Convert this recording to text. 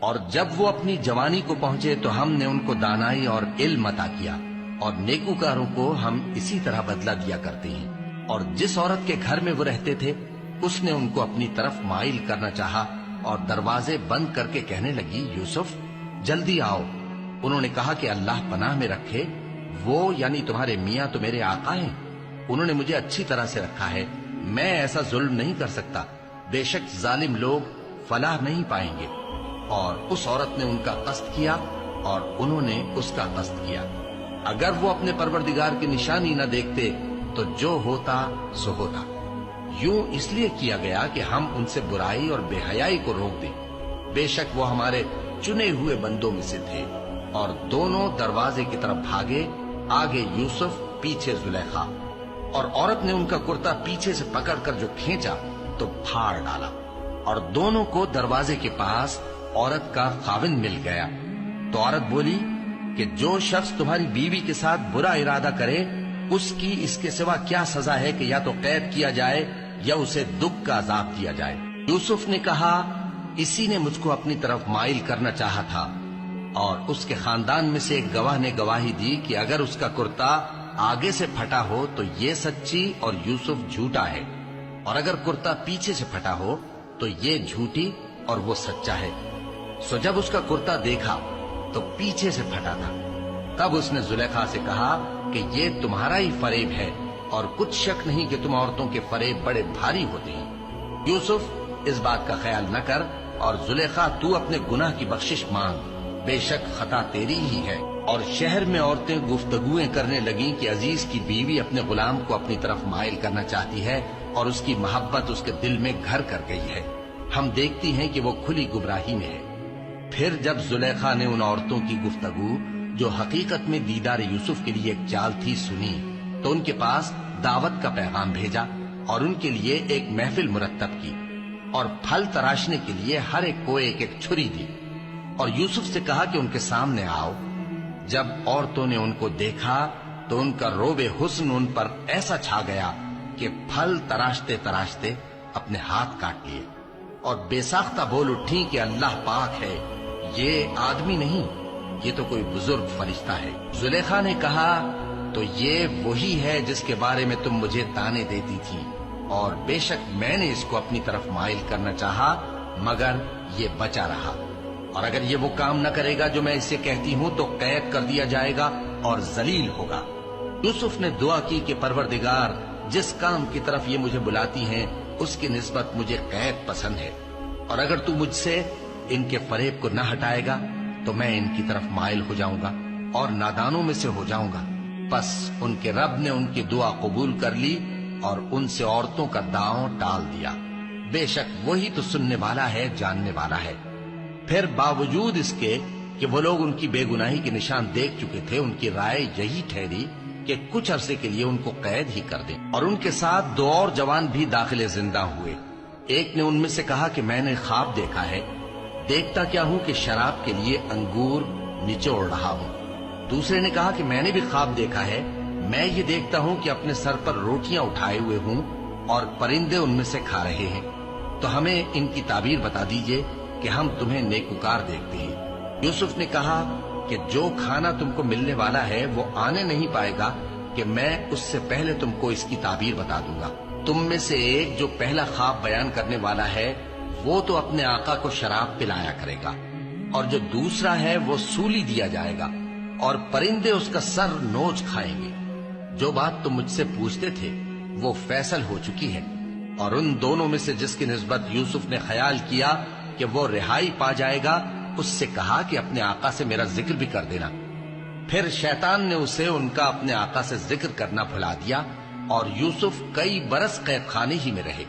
اور جب وہ اپنی جوانی کو پہنچے تو ہم نے ان کو دانائی اور علم عطا کیا، اور نیکوکاروں کو ہم اسی طرح بدلہ دیا کرتے ہیں۔ اور جس عورت کے گھر میں وہ رہتے تھے اس نے ان کو اپنی طرف مائل کرنا چاہا اور دروازے بند کر کے کہنے لگی، یوسف جلدی آؤ۔ انہوں نے کہا کہ اللہ پناہ میں رکھے، وہ یعنی تمہارے میاں تو میرے آقا ہیں، انہوں نے مجھے اچھی طرح سے رکھا ہے، میں ایسا ظلم نہیں کر سکتا، بے شک ظالم لوگ فلاح نہیں پائیں گے۔ اور اس عورت نے ان کا قصد کیا اور انہوں نے اس کا قصد کیا۔ اگر وہ اپنے پروردگار کی نشانی نہ دیکھتے تو جو ہوتا سو ہوتا۔ یوں اس لیے کیا گیا کہ ہم ان سے برائی اور بے حیائی کو روک دیں، بے شک وہ ہمارے چنے ہوئے بندوں میں سے تھے۔ اور دونوں دروازے کی طرف بھاگے، آگے یوسف پیچھے زلیخا، اور عورت نے ان کا کرتا پیچھے سے پکڑ کر جو کھینچا تو پھاڑ ڈالا، اور دونوں کو دروازے کے پاس عورت کا خاوند مل گیا۔ تو عورت بولی کہ جو شخص تمہاری بیوی کے ساتھ برا ارادہ کرے اس کی اس کے سوا کیا سزا ہے کہ یا تو قید کیا جائے یا اسے دکھ کا عذاب دیا جائے۔ یوسف نے کہا، اسی نے مجھ کو اپنی طرف مائل کرنا چاہا تھا۔ اور اس کے خاندان میں سے ایک گواہ نے گواہی دی کہ اگر اس کا کرتا آگے سے پھٹا ہو تو یہ سچی اور یوسف جھوٹا ہے، اور اگر کرتا پیچھے سے پھٹا ہو تو یہ جھوٹی اور وہ سچا ہے۔ سو جب اس کا کرتا دیکھا تو پیچھے سے پھٹا تھا، تب اس نے زلیخا سے کہا کہ یہ تمہارا ہی فریب ہے، اور کچھ شک نہیں کہ تم عورتوں کے فریب بڑے بھاری ہوتے ہیں۔ یوسف اس بات کا خیال نہ کر، اور زلیخا تو اپنے گناہ کی بخشش مانگ، بے شک خطا تیری ہی ہے۔ اور شہر میں عورتیں گفتگویں کرنے لگیں کہ عزیز کی بیوی اپنے غلام کو اپنی طرف مائل کرنا چاہتی ہے اور اس کی محبت اس کے دل میں گھر کر گئی ہے، ہم دیکھتی ہیں کہ وہ کھلی گمراہی میں ہے۔ پھر جب زلیخا نے ان عورتوں کی گفتگو جو حقیقت میں دیدار یوسف کے لیے ایک چال تھی سنی، تو ان کے پاس دعوت کا پیغام بھیجا اور ان کے لیے ایک محفل مرتب کی، اور پھل تراشنے کے لیے ہر ایک کو ایک ایک چھری دی، اور یوسف سے کہا کہ ان کے سامنے آؤ۔ جب عورتوں نے ان کو دیکھا تو ان کا روب حسن ان پر ایسا چھا گیا کہ پھل تراشتے تراشتے اپنے ہاتھ کاٹ لیے، اور بے ساختہ بول اٹھی کہ اللہ پاک ہے، یہ آدمی نہیں، یہ تو کوئی بزرگ فرشتہ ہے۔ زلیخا نے کہا، تو یہ وہی ہے جس کے بارے میں تم مجھے تانے دیتی تھی، اور بے شک میں نے اس کو اپنی طرف مائل کرنا چاہا مگر یہ بچا رہا، اور اگر یہ وہ کام نہ کرے گا جو میں اسے کہتی ہوں تو قید کر دیا جائے گا اور ذلیل ہوگا۔ یوسف نے دعا کی کہ پروردگار، جس کام کی طرف یہ مجھے بلاتی ہیں اس کی نسبت مجھے قید پسند ہے، اور اگر تو مجھ سے ان کے فریب کو نہ ہٹائے گا تو میں ان کی طرف مائل ہو جاؤں گا اور نادانوں میں سے ہو جاؤں گا۔ پس ان کے رب نے ان کی دعا قبول کر لی اور ان سے عورتوں کا داؤں ٹال دیا، بے شک وہی تو سننے والا ہے، جاننے والا ہے۔ پھر باوجود اس کے کہ وہ لوگ ان کی بے گناہی کے نشان دیکھ چکے تھے، ان کی رائے یہی ٹھہری کہ کچھ عرصے کے لیے ان کو قید ہی کر دیں، اور ان کے ساتھ دو اور جوان بھی داخل زندہ ہوئے۔ ایک نے ان میں سے کہا کہ میں نے خواب دیکھا ہے، دیکھتا کیا ہوں کہ شراب کے لیے انگور نچوڑ رہا ہوں۔ دوسرے نے کہا کہ میں نے بھی خواب دیکھا ہے، میں یہ دیکھتا ہوں کہ اپنے سر پر روٹیاں اٹھائے ہوئے ہوں اور پرندے ان میں سے کھا رہے ہیں، تو ہمیں ان کی تعبیر بتا دیجئے کہ ہم تمہیں نیکوکار دیکھتے ہیں۔ یوسف نے کہا کہ جو کھانا تم کو ملنے والا ہے وہ آنے نہیں پائے گا کہ میں اس سے پہلے تم کو اس کی تعبیر بتا دوں گا۔ تم میں سے ایک جو پہلا خواب بیان کرنے والا ہے وہ تو اپنے آقا کو شراب پلایا کرے گا، اور جو دوسرا ہے وہ سولی دیا جائے گا اور پرندے اس کا سر نوچ کھائیں گے۔ جو بات تم مجھ سے پوچھتے تھے وہ فیصل ہو چکی ہے۔ اور ان دونوں میں سے جس کی نسبت یوسف نے خیال کیا کہ وہ رہائی پا جائے گا، اس سے کہا کہ اپنے آقا سے میرا ذکر بھی کر دینا۔ پھر شیطان نے اسے ان کا اپنے آقا سے ذکر کرنا بھلا دیا، اور یوسف کئی برس قید خانے ہی میں رہے۔